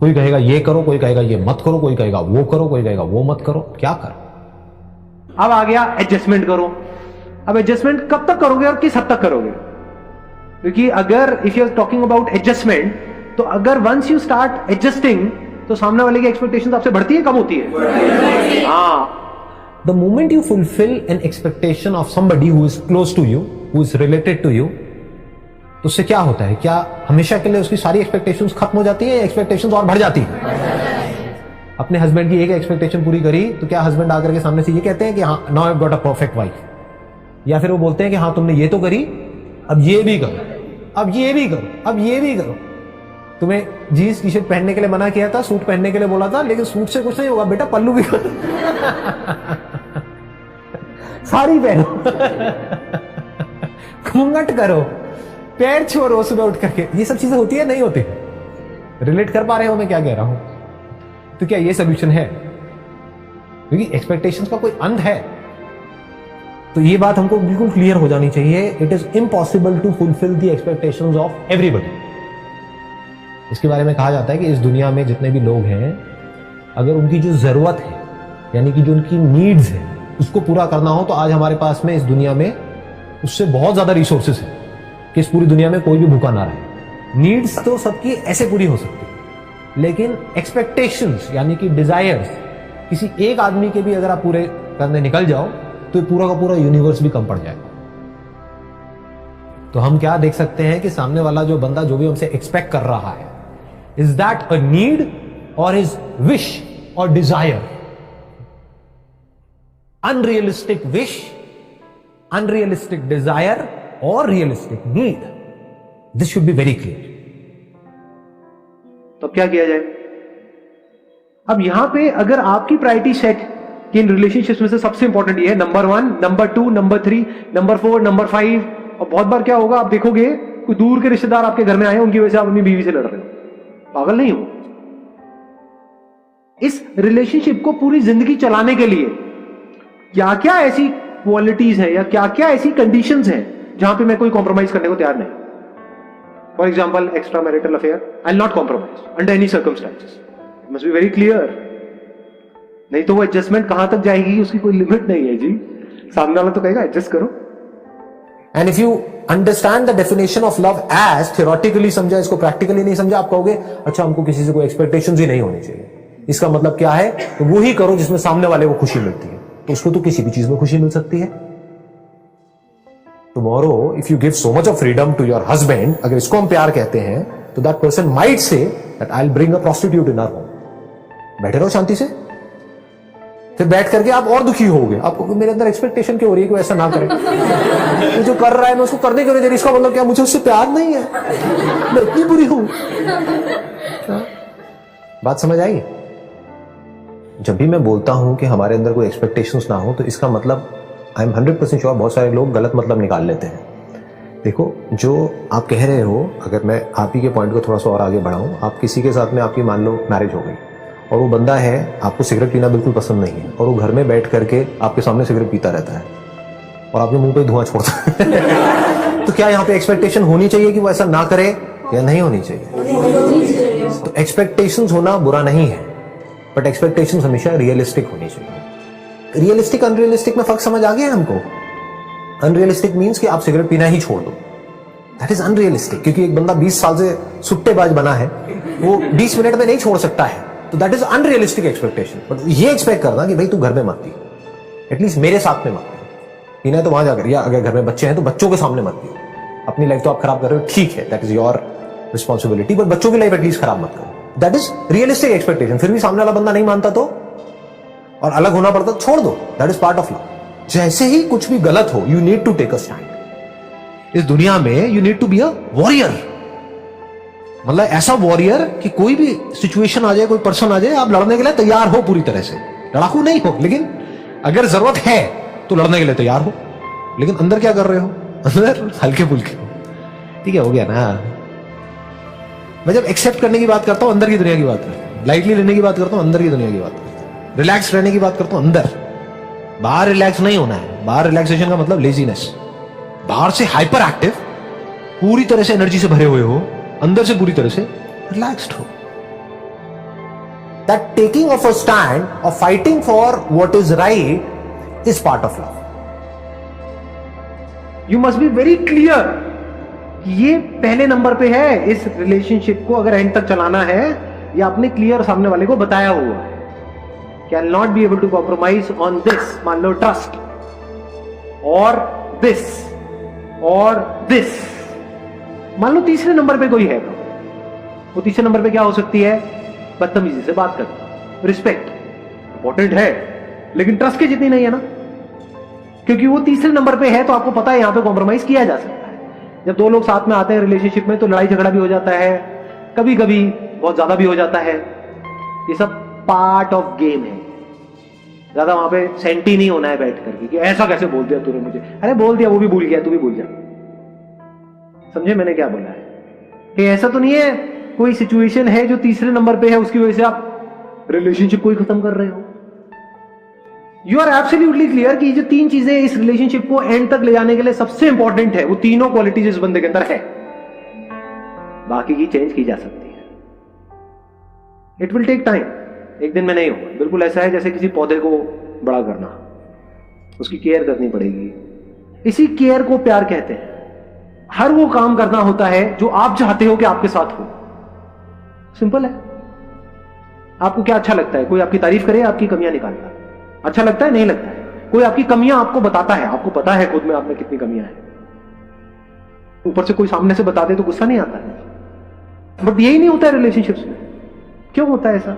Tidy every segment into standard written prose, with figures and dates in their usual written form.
कोई कहेगा ये करो, कोई कहेगा ये मत करो, कोई कहेगा वो करो, कोई कहेगा वो मत करो। क्या करो? अब आ गया एडजस्टमेंट करो। अब एडजस्टमेंट कब तक करोगे और किस हद तक करोगे? क्योंकि अगर if you are talking about adjustment, तो अगर वंस यू स्टार्ट एडजस्टिंग तो सामने वाले की एक्सपेक्टेशन आपसे बढ़ती है कम होती है? हाँ। The moment you fulfill an expectation of somebody who is close to you, who is related to you, तो उससे क्या होता है? क्या हमेशा के लिए उसकी सारी एक्सपेक्टेशंस खत्म हो जाती है या एक्सपेक्टेशंस और बढ़ जाती है? अपने हस्बैंड की एक एक्सपेक्टेशन पूरी करी तो क्या हस्बैंड आकर के सामने से ये कहते हैं कि हाँ now I got a perfect wife, या फिर वो बोलते हैं कि हाँ तुमने ये तो करी, अब ये भी करो, अब ये भी करो, अब ये भी करो। तुम्हें जीन्स टी शर्ट पहनने के लिए मना किया था, सूट पहनने के लिए बोला था, लेकिन सूट से कुछ नहीं होगा बेटा, पल्लू भी करो, साड़ी पहनो, घूंघट करो, पैर छोड़ो सुबह उठ करके। ये सब चीजें होती है नहीं होती? रिलेट कर पा रहे हो मैं क्या कह रहा हूं? तो क्या ये सोल्यूशन है? क्योंकि एक्सपेक्टेशंस का कोई अंत है। तो ये बात हमको बिल्कुल क्लियर हो जानी चाहिए। It is impossible to fulfil the expectations of everybody. इसके बारे में कहा जाता है कि इस दुनिया में जितने भी लोग हैं, अगर उनकी जो जरूरत है, यानी कि जो उनकी नीड्स है, उसको पूरा करना हो तो आज हमारे पास में इस दुनिया में उससे बहुत ज्यादा रिसोर्सेस है कि इस पूरी दुनिया में कोई भी भूखा ना रहे। नीड्स तो सबकी ऐसे पूरी हो सकती है, लेकिन एक्सपेक्टेशंस यानी कि डिजायर्स किसी एक आदमी के भी अगर आप पूरे करने निकल जाओ तो पूरा का पूरा यूनिवर्स भी कम पड़ जाएगा। तो हम क्या देख सकते हैं कि सामने वाला जो बंदा जो भी हमसे एक्सपेक्ट कर रहा है, इज दैट अ नीड और इज विश और desire? Unrealistic wish, unrealistic desire और realistic need, this should be very clear. तो क्या किया जाए? अब यहां पे अगर आपकी प्रायोरिटी सेट कि इन रिलेशनशिप्स में से सबसे इंपॉर्टेंट ये है, number 1, number 2, number 3, number 4, number 5, और बहुत बार क्या होगा आप देखोगे कोई दूर के रिश्तेदार आपके घर में आए, उनकी वजह से आप अपनी बीवी से लड़ रहे हो। पागल नहीं हो? इस रिलेशनशिप को पूरी जिंदगी चलाने के लिए क्या क्या ऐसी क्वालिटीज है या क्या क्या ऐसी कंडीशंस हैं जहां पे मैं कोई कॉम्प्रोमाइज करने को तैयार नहीं? For example, extra marital affair, I will not compromise under any circumstances. Must be very clear. नहीं तो वो एडजस्टमेंट कहां तक जाएगी उसकी कोई लिमिट नहीं है जी। सामने वाला तो कहेगा एडजस्ट करो। And if you understand the definition of love as theoretically समझा, इसको प्रैक्टिकली नहीं समझा, आप कहोगे अच्छा हमको किसी से कोई एक्सपेक्टेशंस ही नहीं होनी चाहिए। इसका मतलब क्या है? तो वो ही करो जिसमें सामने वाले को खुशी मिलती है। तो उसको तो किसी भी चीज में खुशी मिल सकती है। Tomorrow if you give so much of freedom to your husband, अगर इसको हम प्यार कहते हैं, तो that person might say that I will bring a prostitute in our home. बैठे रहो शांति से, फिर बैठ करके आप और दुखी होगे। आपको मेरे अंदर एक्सपेक्टेशन क्यों हो रही है कि वो ऐसा ना करे, वो जो कर रहा है मैं उसको करने क्यों नहीं दे रही? इसका मतलब क्या मुझे उससे प्यार नहीं है? मैं इतनी बुरी हूं? बात समझ आई? जब भी मैं बोलता हूं कि हमारे अंदर कोई एक्सपेक्टेशंस ना हो, तो इसका मतलब आई एम 100% श्योर बहुत सारे लोग गलत मतलब निकाल लेते हैं। देखो, जो आप कह रहे हो, अगर मैं आप ही के पॉइंट को थोड़ा सा और आगे बढ़ाऊं, आप किसी के साथ में आपकी मान लो मैरिज हो गई और वो बंदा है, आपको सिगरेट पीना बिल्कुल पसंद नहीं है, और वो घर में बैठ करके आपके सामने सिगरेट पीता रहता है और आपके मुंह पे धुआं छोड़ता है तो क्या यहाँ पे एक्सपेक्टेशन होनी चाहिए कि वो ऐसा ना करे या नहीं होनी चाहिए? तो एक्सपेक्टेशंस होना बुरा नहीं है, बट एक्सपेक्टेशंस हमेशा रियलिस्टिक होनी चाहिए। रियलिस्टिक अनरियलिस्टिक में फर्क समझ आ गया हमको? अनरियलिस्टिक मीन्स कि आप सिगरेट पीना ही छोड़ दो, दैट इज अनरियलिस्टिक। क्योंकि एक बंदा 20 साल से सुट्टेबाज बना है, वो 20 मिनट में नहीं छोड़ सकता है, तो that is unrealistic expectation. But ये एक्सपेक्ट करना कि भाई तू घर में मत पी, एटलीस्ट मेरे साथ में मत पी, पीना है तो वहां जाकर, या अगर घर में बच्चे हैं तो बच्चों के सामने मत पी। अपनी लाइफ तो आप खराब कर रहे हो, ठीक है, that is your responsibility, but बच्चों की लाइफ एटलीस्ट खराब मत करो। That is realistic expectation. फिर भी सामने वाला बंदा नहीं मानता तो, और अलग होना पड़ता, छोड़ दो, that is part of love. जैसे ही कुछ भी गलत हो, you need to take a stand. इस दुनिया में you need to be a warrior, मतलब ऐसा वॉरियर कि कोई भी सिचुएशन आ जाए, कोई पर्सन आ जाए, आप लड़ने के लिए तैयार हो पूरी तरह से। लड़ाकू नहीं हो, लेकिन अगर जरूरत है तो लड़ने के लिए तैयार हो। लेकिन अंदर क्या कर रहे हो? अंदर हल्के फुल्के। ठीक है, हो गया ना? मैं जब एक्सेप्ट करने की बात करता हूं, अंदर की दुनिया की बात करता हूं। लाइटली लेने की बात करता हूं, अंदर की दुनिया की बात करता हूं। रिलैक्स रहने की बात करता हूं, अंदर। बाहर रिलैक्स नहीं होना है। बाहर रिलैक्सेशन का मतलब लेजीनेस। बाहर से हाइपर एक्टिव, पूरी तरह से एनर्जी से भरे हुए हो, अंदर से पूरी तरह से रिलैक्स्ड हो। that taking of a stand or fighting for what is right is part of love. You must B very clear, ये पहले नंबर पे है। इस रिलेशनशिप को अगर एंड तक चलाना है, ये आपने क्लियर सामने वाले को बताया हुआ है, cannot be able to compromise on this, मान लो ट्रस्ट, और दिस और दिस। मान लो तीसरे नंबर पे कोई है, वो तीसरे नंबर पे क्या हो सकती है? बदतमीजी से बात करना। रिस्पेक्ट इंपॉर्टेंट है, लेकिन ट्रस्ट के जितनी नहीं है ना, क्योंकि वो तीसरे नंबर पे है, तो आपको पता है यहां पे कॉम्प्रोमाइज किया जा सकता है। जब दो लोग साथ में आते हैं रिलेशनशिप में, तो लड़ाई झगड़ा भी हो जाता है, कभी कभी बहुत ज्यादा भी हो जाता है। ये सब पार्ट ऑफ गेम है। ज्यादा वहां पे सेंटी नहीं होना है बैठ करके कि ऐसा कैसे बोल दिया तूने मुझे। अरे बोल दिया, वो भी भूल गया, तू भी भूल जा। समझे मैंने क्या बोला है? कि ऐसा तो नहीं है कोई सिचुएशन है जो तीसरे नंबर पे है, उसकी वजह से आप रिलेशनशिप को ही खत्म कर रहे हो। यू आर एब्सोल्युटली क्लियर कि जो तीन चीजें इस रिलेशनशिप को एंड तक ले जाने के लिए सबसे इंपॉर्टेंट है, वो तीनों क्वालिटीज इस बंदे के अंदर है। बाकी की चेंज की जा सकती है। इट विल टेक टाइम, एक दिन में नहीं होगा। बिल्कुल ऐसा है जैसे किसी पौधे को बड़ा करना, उसकी केयर करनी पड़ेगी। इसी केयर को प्यार कहते हैं। हर वो काम करना होता है जो आप चाहते हो कि आपके साथ हो। सिंपल है। आपको क्या अच्छा लगता है? कोई आपकी तारीफ करे, आपकी कमियां निकालता है, अच्छा लगता है? नहीं लगता है। कोई आपकी कमियां आपको बताता है, आपको पता है खुद में आप में कितनी कमियां हैं, ऊपर से कोई सामने से बता दे तो गुस्सा नहीं आता है। बट यही नहीं होता है रिलेशनशिप्स में। क्यों होता है ऐसा?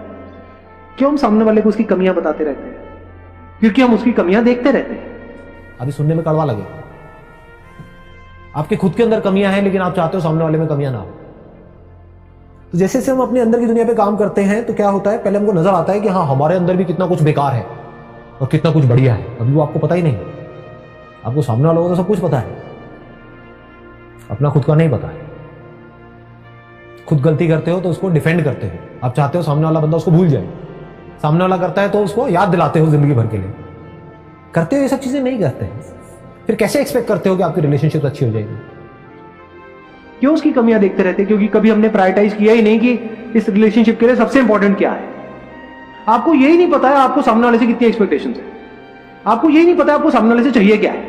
क्यों हम सामने वाले को उसकी कमियां बताते रहते हैं? क्योंकि हम उसकी कमियां देखते रहते हैं। अभी सुनने में कड़वा लगे, आपके खुद के अंदर कमियां हैं, लेकिन आप चाहते हो सामने वाले में कमियां ना हो। तो जैसे जैसे हम अपने अंदर की दुनिया पे काम करते हैं, तो क्या होता है, पहले हमको नजर आता है कि हाँ, हमारे अंदर भी कितना कुछ बेकार है और कितना कुछ बढ़िया है। अभी वो आपको पता ही नहीं। आपको सामने वालों को तो सब कुछ पता है, अपना खुद का नहीं पता है। खुद गलती करते हो तो उसको डिफेंड करते हो, आप चाहते हो सामने वाला बंदा उसको भूल जाए। सामने वाला करता है तो उसको याद दिलाते हो जिंदगी भर के लिए। करते हो ये सब चीजें नहीं करते हैं, फिर कैसे एक्सपेक्ट करते हो कि आपकी रिलेशनशिप अच्छी हो जाएगी? क्यों उसकी कमियां देखते रहते हैं? क्योंकि कभी हमने प्रायोरिटाइज किया ही नहीं कि इस रिलेशनशिप के लिए सबसे इंपॉर्टेंट क्या है। आपको यही नहीं पता है आपको सामने वाले से कितनी एक्सपेक्टेशंस है। आपको यही नहीं पता आपको सामने वाले से चाहिए क्या है।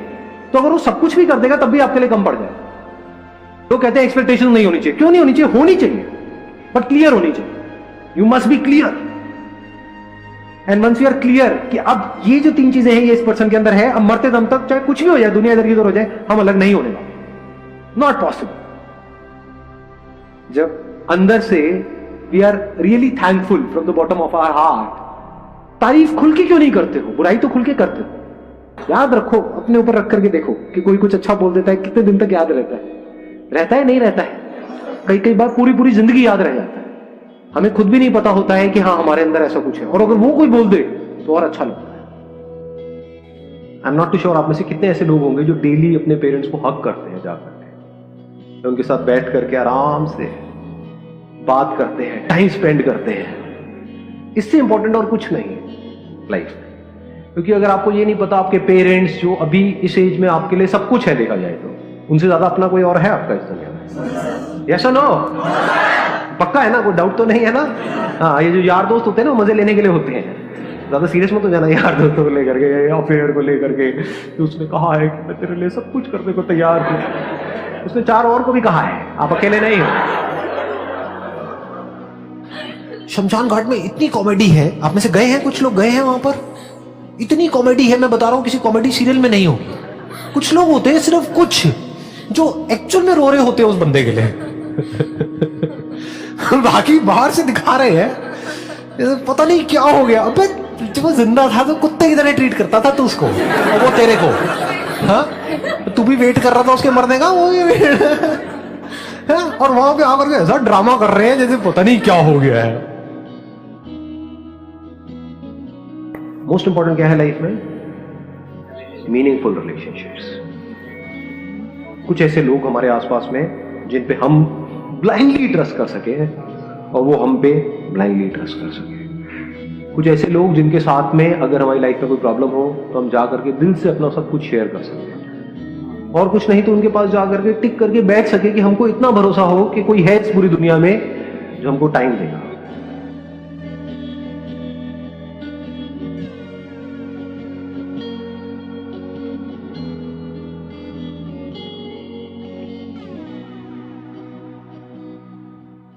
तो अगर वो सब कुछ भी कर देगा तब भी आपके लिए कम पड़ जाए। तो कहते हैं एक्सपेक्टेशन नहीं होनी चाहिए। क्यों नहीं होनी चाहिए? होनी चाहिए, बट क्लियर होनी चाहिए। You must be clear. And once you are clear कि अब ये जो तीन चीजें हैं ये इस पर्सन के अंदर है, अब मरते दम तक चाहे कुछ भी हो जाए, दुनिया इधर की उधर हो जाए, हम अलग नहीं होने वाले। Not possible. जब अंदर से we are really thankful from the bottom of our heart, तारीफ खुल के क्यों नहीं करते हो? बुराई तो खुल के करते हो। याद रखो, अपने ऊपर रख करके देखो कि कोई कुछ अच्छा बोल देता है, कितने दिन तक याद रहता है? रहता है? नहीं रहता है। कई कई बार पूरी पूरी जिंदगी याद रह जाता है। हमें खुद भी नहीं पता होता है कि हाँ, हमारे अंदर ऐसा कुछ है, और अगर वो कोई बोल दे तो और अच्छा लगता है। I am not too sure आप में से कितने ऐसे लोग होंगे जो डेली अपने पेरेंट्स को हक करते हैं, जाकर के उनके साथ बैठ करके आराम से बात करते हैं, टाइम स्पेंड करते हैं। इससे इंपॉर्टेंट और कुछ नहीं है लाइफ में। क्योंकि अगर आपको ये नहीं पता आपके पेरेंट्स जो अभी इस एज में आपके लिए सब कुछ है, देखा जाए तो उनसे ज्यादा अपना कोई और है आपका इस दुनिया में? यस और नो? पक्का है ना? कोई डाउट तो नहीं है ना? हाँ, ये जो यार दोस्त होते हैं ना, मजे लेने के लिए होते हैं। ज्यादा सीरियस मत हो जाना यार दोस्तों को लेकर के, अफेयर को लेकर के। तो उसने कहा है कि मैं तेरे लिए सब कुछ करने को तैयार हूं। उसने 4 और को भी कहा है, आप अकेले नहीं हो। शमशान घाट में इतनी कॉमेडी है, आप में से गए हैं, कुछ लोग गए हैं वहां पर। इतनी कॉमेडी है, मैं बता रहा हूं, किसी कॉमेडी सीरियल में नहीं होगी। कुछ लोग होते हैं, सिर्फ कुछ, जो एक्चुअल में रो रहे होते हैं उस बंदे के लिए। बाकी बाहर से दिखा रहे हैं, पता नहीं क्या हो गया। अबे जब वो जिंदा था तो कुत्ते की तरह ट्रीट करता था तू उसको, और वो तेरे को। हाँ, तू भी वेट कर रहा था उसके मरने का, वो भी और वहां पे आकर के ऐसा ड्रामा कर रहे हैं जैसे पता नहीं क्या हो गया है। मोस्ट इंपॉर्टेंट क्या है लाइफ में? Meaningful relationships. कुछ ऐसे लोग हमारे आसपास में जिन पे हम ब्लाइंडली ट्रस्ट कर सके और वो हम पे ब्लाइंडली ट्रस्ट कर सके। कुछ ऐसे लोग जिनके साथ में अगर हमारी लाइफ में कोई प्रॉब्लम हो तो हम जा करके दिल से अपना सब कुछ शेयर कर सके, और कुछ नहीं तो उनके पास जा करके टिक करके बैठ सके कि हमको इतना भरोसा हो कि कोई है इस पूरी दुनिया में जो हमको टाइम देगा।